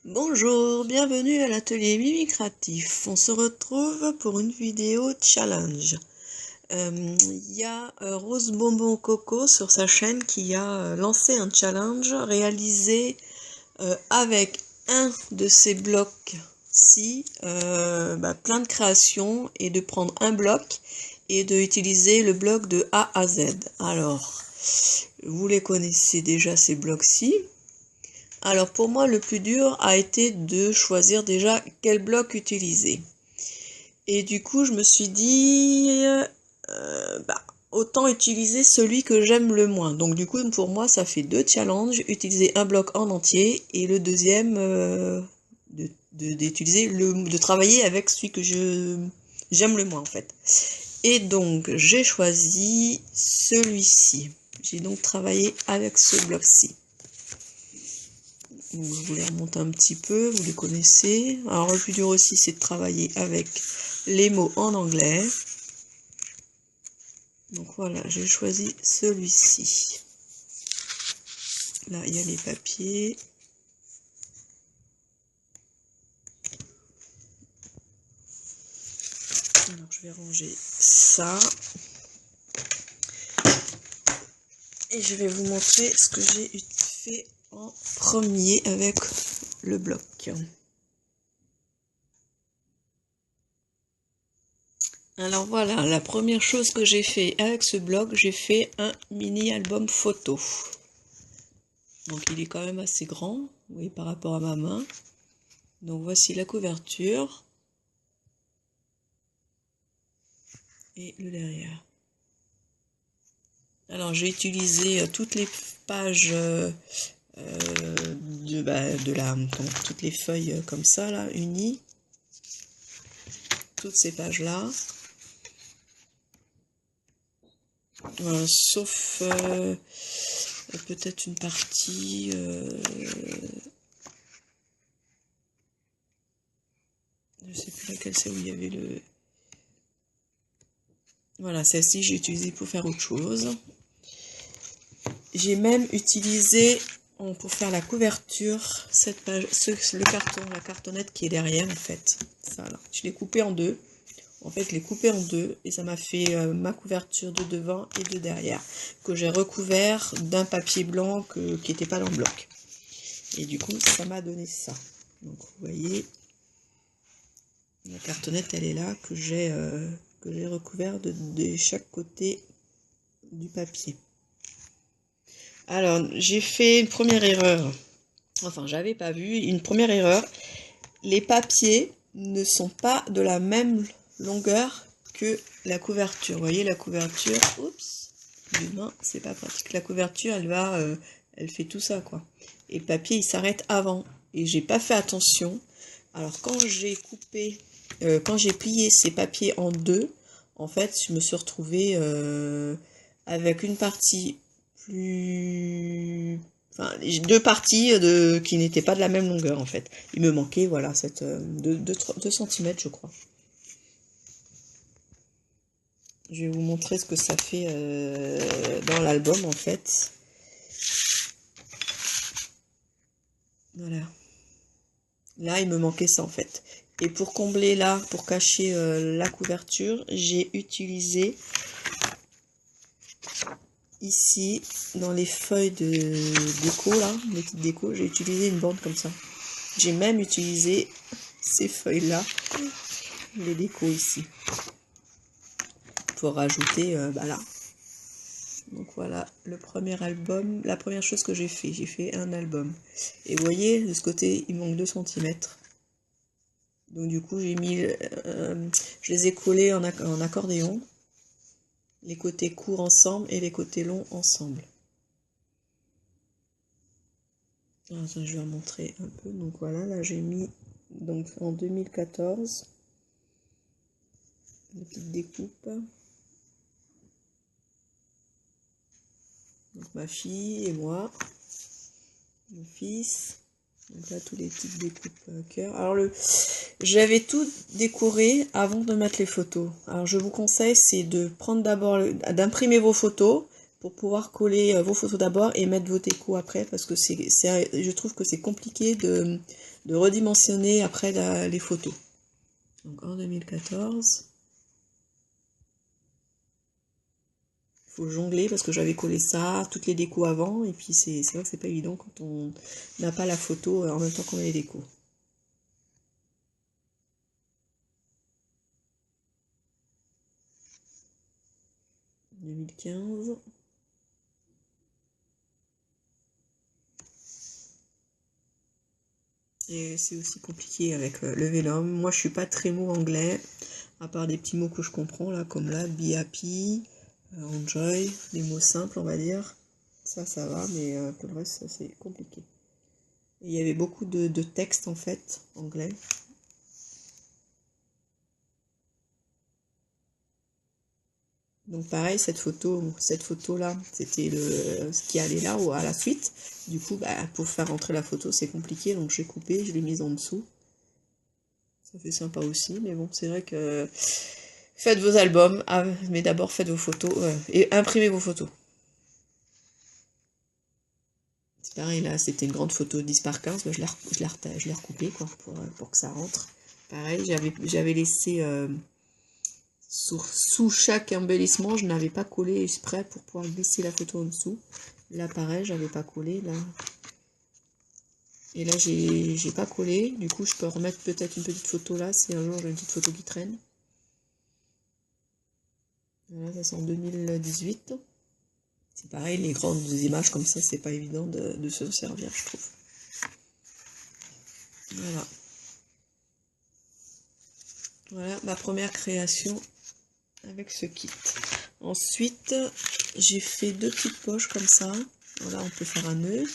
Bonjour, bienvenue à l'atelier Mimicratif. On se retrouve pour une vidéo challenge. Il y a Rose Bonbon Coco sur sa chaîne qui a lancé un challenge réalisé avec un de ces blocs-ci, plein de créations, et de prendre un bloc et d'utiliser le bloc de A à Z. Alors, vous les connaissez déjà ces blocs-ci. Alors pour moi, le plus dur a été de choisir déjà quel bloc utiliser. Et du coup, je me suis dit, autant utiliser celui que j'aime le moins. Donc du coup, pour moi, ça fait deux challenges. Utiliser un bloc en entier et le deuxième, de travailler avec celui que j'aime le moins en fait. Et donc, j'ai choisi celui-ci. J'ai donc travaillé avec ce bloc-ci. Je vous les remonte un petit peu, vous les connaissez. Alors le plus dur aussi, c'est de travailler avec les mots en anglais. Donc voilà, j'ai choisi celui-ci. Là, il y a les papiers. Alors je vais ranger ça. Et je vais vous montrer ce que j'ai fait en premier avec le bloc. Alors voilà, la première chose que j'ai fait avec ce bloc, j'ai fait un mini album photo. Donc il est quand même assez grand, vous voyez, par rapport à ma main. Donc voici la couverture et le derrière. Alors j'ai utilisé toutes les pages toutes les feuilles comme ça là, unies. Toutes ces pages là. Sauf peut-être une partie. Je sais plus laquelle c'est où il y avait le. Voilà, celle-ci j'ai utilisé pour faire autre chose. J'ai même utilisé pour faire la couverture cette page, le carton, la cartonnette qui est derrière en fait. Ça là, je l'ai coupé en deux. En fait, je l'ai coupé en deux et ça m'a fait ma couverture de devant et de derrière que j'ai recouvert d'un papier blanc qui n'était pas dans le bloc. Et du coup, ça m'a donné ça. Donc, vous voyez, la cartonnette, elle est là que j'ai recouvert de chaque côté du papier. Alors, j'ai fait une première erreur. Enfin, j'avais pas vu une première erreur. Les papiers ne sont pas de la même longueur que la couverture. Vous voyez, la couverture, oups, demain, c'est pas pratique. La couverture, elle fait tout ça, quoi. Et le papier, il s'arrête avant. Et j'ai pas fait attention. Alors, quand j'ai coupé, quand j'ai plié ces papiers en deux, en fait, je me suis retrouvée avec une partie plus... Enfin, deux parties qui n'étaient pas de la même longueur, en fait. Il me manquait, voilà, 2 cm, je crois. Je vais vous montrer ce que ça fait dans l'album, en fait. Voilà. Là, il me manquait ça, en fait. Et pour combler là, pour cacher la couverture, j'ai utilisé ici, dans les feuilles de déco, là, les petites déco, j'ai utilisé une bande comme ça. J'ai même utilisé ces feuilles-là, les décos ici, pour rajouter là. Donc voilà, le premier album, la première chose que j'ai fait un album. Et vous voyez, de ce côté, il manque 2 cm. Donc du coup, j'ai mis, je les ai collés en accordéon, les côtés courts ensemble et les côtés longs ensemble. Alors, ça, je vais montrer un peu. Donc voilà, là j'ai mis donc en 2014 une petite découpe. Donc ma fille et moi, mon fils. Donc là, tous les petites découpes cœur. Alors j'avais tout décoré avant de mettre les photos. Alors je vous conseille, c'est de prendre d'abord, d'imprimer vos photos pour pouvoir coller vos photos d'abord et mettre vos décos après, parce que je trouve que c'est compliqué de de redimensionner après les photos. Donc en 2014, il faut jongler parce que j'avais collé ça, toutes les décos avant, et puis c'est vrai que c'est pas évident quand on n'a pas la photo en même temps qu'on met les décos. 2015. Et c'est aussi compliqué avec le Vélum. Moi, je suis pas très mot anglais, à part des petits mots que je comprends, là, comme là, be happy, enjoy, des mots simples, on va dire. Ça va, mais pour le reste, c'est compliqué. Et il y avait beaucoup de textes, en fait, anglais. Donc pareil, cette photo-là, c'était ce qui allait là ou à la suite. Du coup, bah, pour faire rentrer la photo, c'est compliqué, donc j'ai coupé, je l'ai mise en dessous. Ça fait sympa aussi, mais bon, c'est vrai que faites vos albums, mais d'abord faites vos photos et imprimez vos photos. C'est pareil, là, c'était une grande photo 10 par 15, mais je l'ai recoupée quoi, pour que ça rentre. Pareil, j'avais laissé sous chaque embellissement, je n'avais pas collé exprès pour pouvoir glisser la photo en dessous. Là, pareil, j'avais pas collé, là. Et là, j'ai pas collé, du coup, je peux remettre peut-être une petite photo là, si un jour j'ai une petite photo qui traîne. Voilà, ça c'est en 2018. C'est pareil, les grandes images comme ça, c'est pas évident de se servir, je trouve. Voilà. Voilà ma première création avec ce kit. Ensuite, j'ai fait deux petites poches comme ça. Voilà, on peut faire un nœud.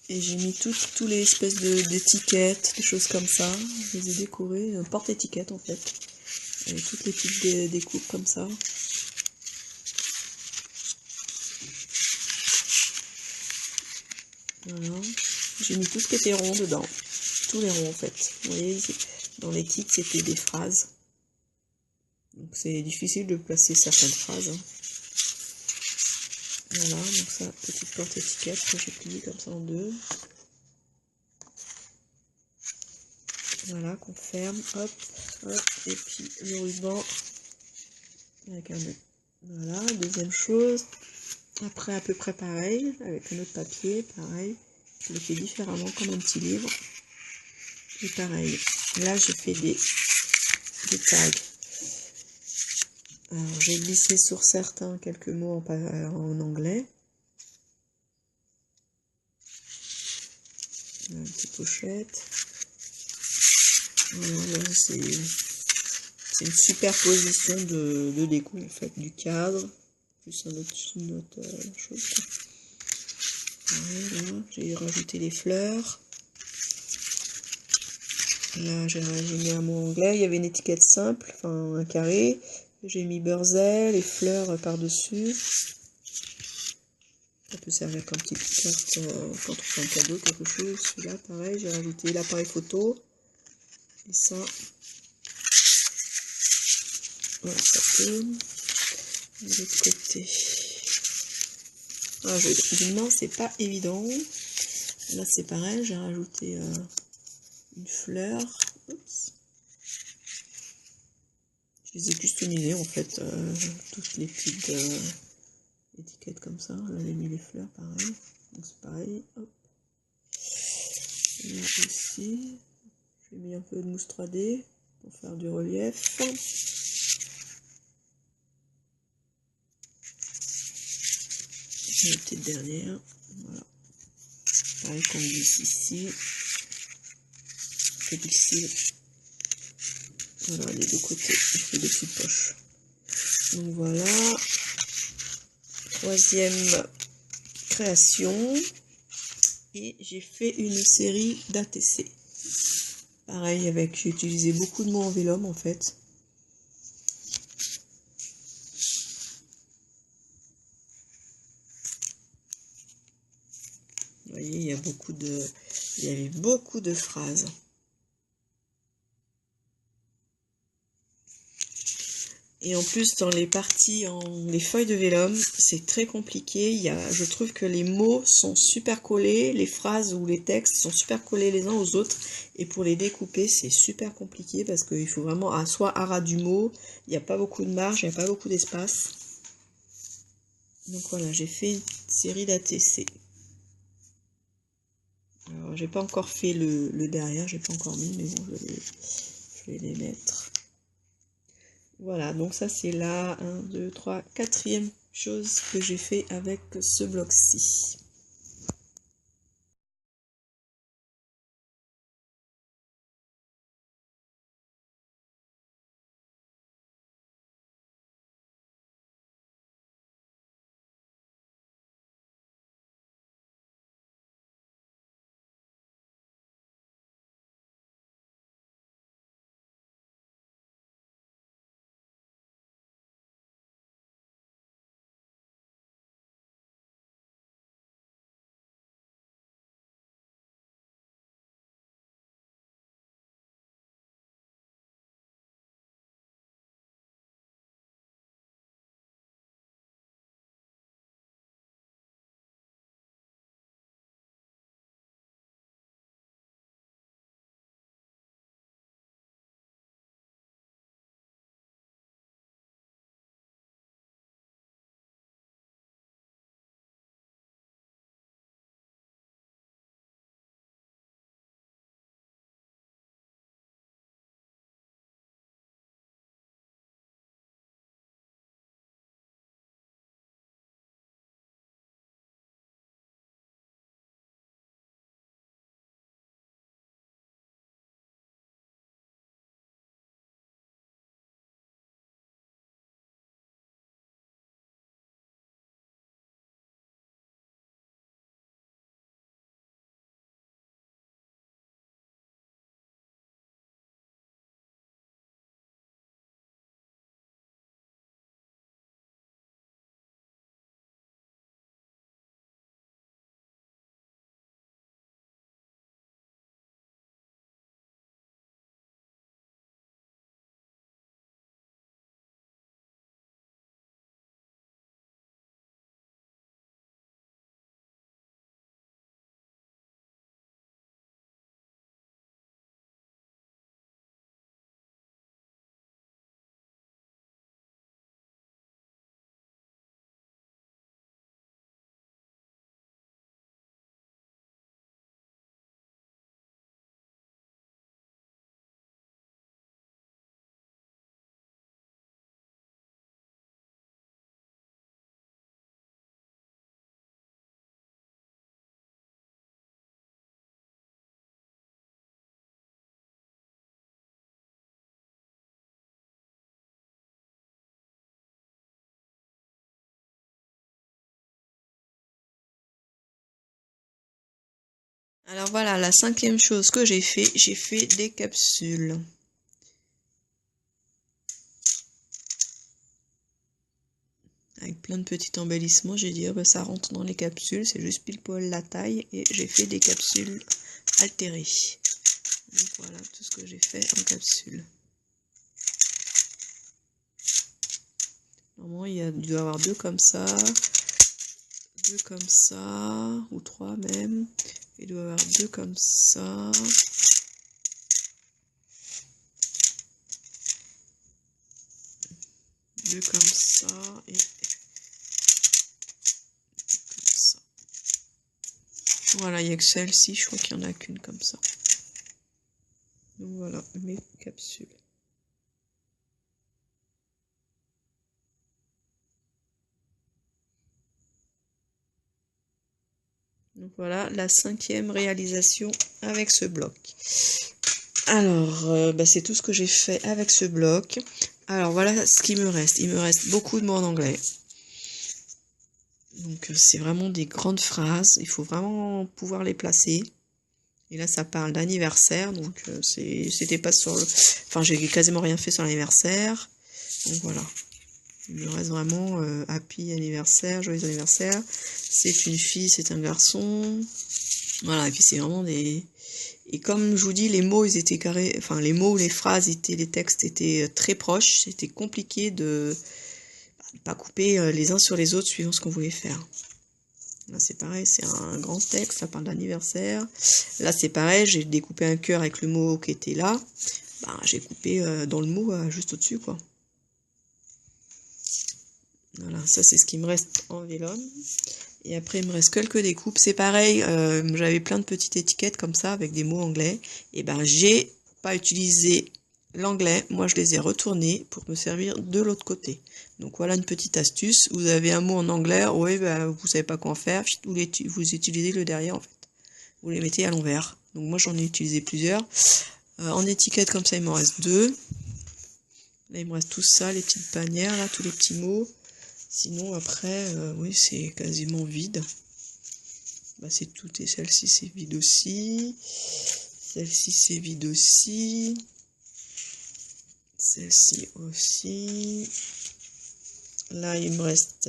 Et j'ai mis tous les espèces d'étiquettes, des choses comme ça. Je les ai décorées, porte-étiquette en fait. Avec toutes les petites découpes comme ça. Voilà. J'ai mis tout ce qui était rond dedans. Tous les ronds en fait. Vous voyez, dans les kits, c'était des phrases. Donc c'est difficile de placer certaines phrases. Hein. Voilà, donc ça, petite porte-étiquette que j'ai pliée comme ça en deux. Voilà, qu'on ferme, hop, hop, et puis le ruban avec un nœud. Voilà, deuxième chose. Après, à peu près pareil, avec un autre papier, pareil. Je le fais différemment comme un petit livre. Et pareil, là j'ai fait des tags. Alors, j'ai glissé sur certains quelques mots en anglais. Une petite pochette. Voilà, c'est une superposition de déco en fait, du cadre, plus une autre chose. Voilà, j'ai rajouté les fleurs. Là, j'ai mis un mot anglais. Il y avait une étiquette simple, enfin un carré. J'ai mis Beurzel, les fleurs par-dessus. Ça peut servir comme petite carte quand on fait un cadeau, quelque chose. Celui-là, pareil, j'ai rajouté l'appareil photo. Et ça, voilà, ça tourne. De l'autre côté. Ah, d'une main, c'est pas évident. Là, c'est pareil, j'ai rajouté une fleur. Oups. Je les ai customisées en fait, toutes les petites étiquettes comme ça. Là, j'ai mis les fleurs, pareil. Donc, c'est pareil. Hop. Là aussi, j'ai mis un peu de mousse 3D pour faire du relief. La petite dernière, voilà. Pareil qu'on glisse ici. Je glisse, voilà, les deux côtés. Je fais des petites poches. Donc voilà. Troisième création. Et j'ai fait une série d'ATC. Pareil, j'ai utilisé beaucoup de mots en vélum en fait. Vous voyez, il y avait beaucoup de phrases. Et en plus, dans les parties les feuilles de vélum, c'est très compliqué. Je trouve que les mots sont super collés, les phrases ou les textes sont super collés les uns aux autres. Et pour les découper, c'est super compliqué parce qu'il faut vraiment soit à ras du mot, il n'y a pas beaucoup de marge, il n'y a pas beaucoup d'espace. Donc voilà, j'ai fait une série d'ATC. Alors, j'ai pas encore fait le derrière, j'ai pas encore mis, mais bon, je vais les mettre. Voilà, donc ça c'est la 1, 2, 3, quatrième chose que j'ai fait avec ce bloc-ci. Alors voilà, la cinquième chose que j'ai fait des capsules. Avec plein de petits embellissements, j'ai dit, oh bah, ça rentre dans les capsules, c'est juste pile poil la taille, et j'ai fait des capsules altérées. Donc voilà tout ce que j'ai fait en capsule. Normalement, il doit y avoir deux comme ça, ou trois même. Il doit y avoir deux comme ça. Deux comme ça et comme ça. Voilà, il n'y a que celle-ci, je crois qu'il n'y en a qu'une comme ça. Donc voilà mes capsules. Donc voilà la cinquième réalisation avec ce bloc. Alors, bah, c'est tout ce que j'ai fait avec ce bloc. Alors voilà ce qui me reste. Il me reste beaucoup de mots en anglais. Donc c'est vraiment des grandes phrases. Il faut vraiment pouvoir les placer. Et là ça parle d'anniversaire. Donc c'était pas sur le... Enfin j'ai quasiment rien fait sur l'anniversaire. Donc voilà. Il me reste vraiment happy anniversaire, joyeux anniversaire. C'est une fille, c'est un garçon. Voilà, et puis c'est vraiment des... Et comme je vous dis, les mots, ils étaient carrés, enfin les mots, les phrases, les textes étaient très proches. C'était compliqué de pas couper les uns sur les autres suivant ce qu'on voulait faire. Là c'est pareil, c'est un grand texte, ça parle d'anniversaire. Là c'est pareil, j'ai découpé un cœur avec le mot qui était là. Ben, j'ai coupé dans le mot juste au-dessus, quoi. Voilà, ça c'est ce qui me reste en vélum. Et après il me reste quelques découpes. C'est pareil, j'avais plein de petites étiquettes comme ça avec des mots anglais. Et ben j'ai pas utilisé l'anglais, moi je les ai retournés pour me servir de l'autre côté. Donc voilà une petite astuce. Vous avez un mot en anglais, oui, ben, vous savez pas quoi en faire, vous utilisez le derrière en fait. Vous les mettez à l'envers. Donc moi j'en ai utilisé plusieurs. En étiquette comme ça il m'en reste 2. Là il me reste tout ça, les petites bannières, là, tous les petits mots. Sinon après, oui c'est quasiment vide. Bah c'est tout, et celle-ci c'est vide aussi. Celle-ci c'est vide aussi. Celle-ci aussi. Là il me reste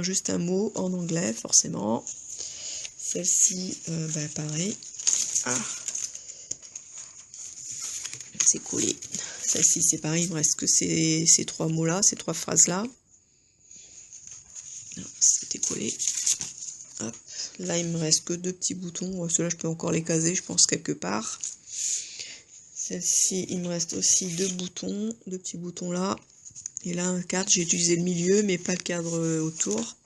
juste un mot en anglais forcément. Celle-ci, bah pareil. Ah, c'est collé. Celle-ci c'est pareil, il me reste que ces 3 mots là, ces 3 phrases là. C'était collé. Hop. Là il me reste que 2 petits boutons, ceux-là je peux encore les caser je pense quelque part. Celle-ci il me reste aussi 2 boutons, 2 petits boutons là. Et là un cadre, j'ai utilisé le milieu mais pas le cadre autour.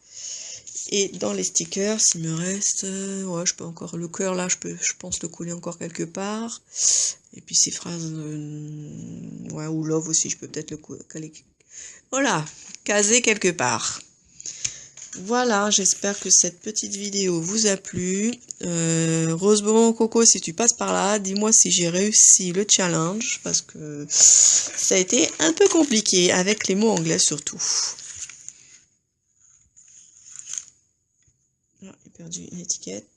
Et dans les stickers il me reste, ouais je peux encore, le cœur là je pense le coller encore quelque part. Et puis ces phrases, ouais, ou love aussi je peux peut-être le coller. Voilà, caser quelque part. Voilà, j'espère que cette petite vidéo vous a plu. Rose Bonbon Coco, si tu passes par là, dis-moi si j'ai réussi le challenge, parce que ça a été un peu compliqué, avec les mots anglais surtout. Ah, j'ai perdu une étiquette.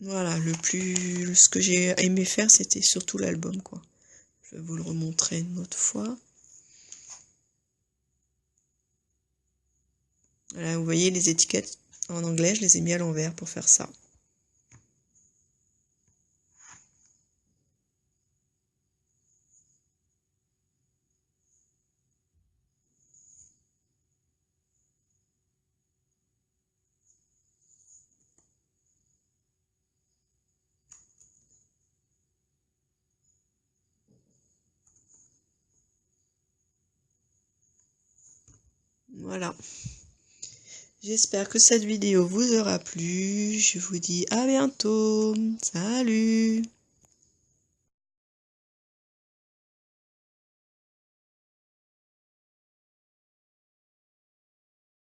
Voilà, ce que j'ai aimé faire, c'était surtout l'album, quoi. Je vais vous le remontrer une autre fois. Voilà, vous voyez les étiquettes en anglais, je les ai mis à l'envers pour faire ça. Voilà. J'espère que cette vidéo vous aura plu. Je vous dis à bientôt. Salut!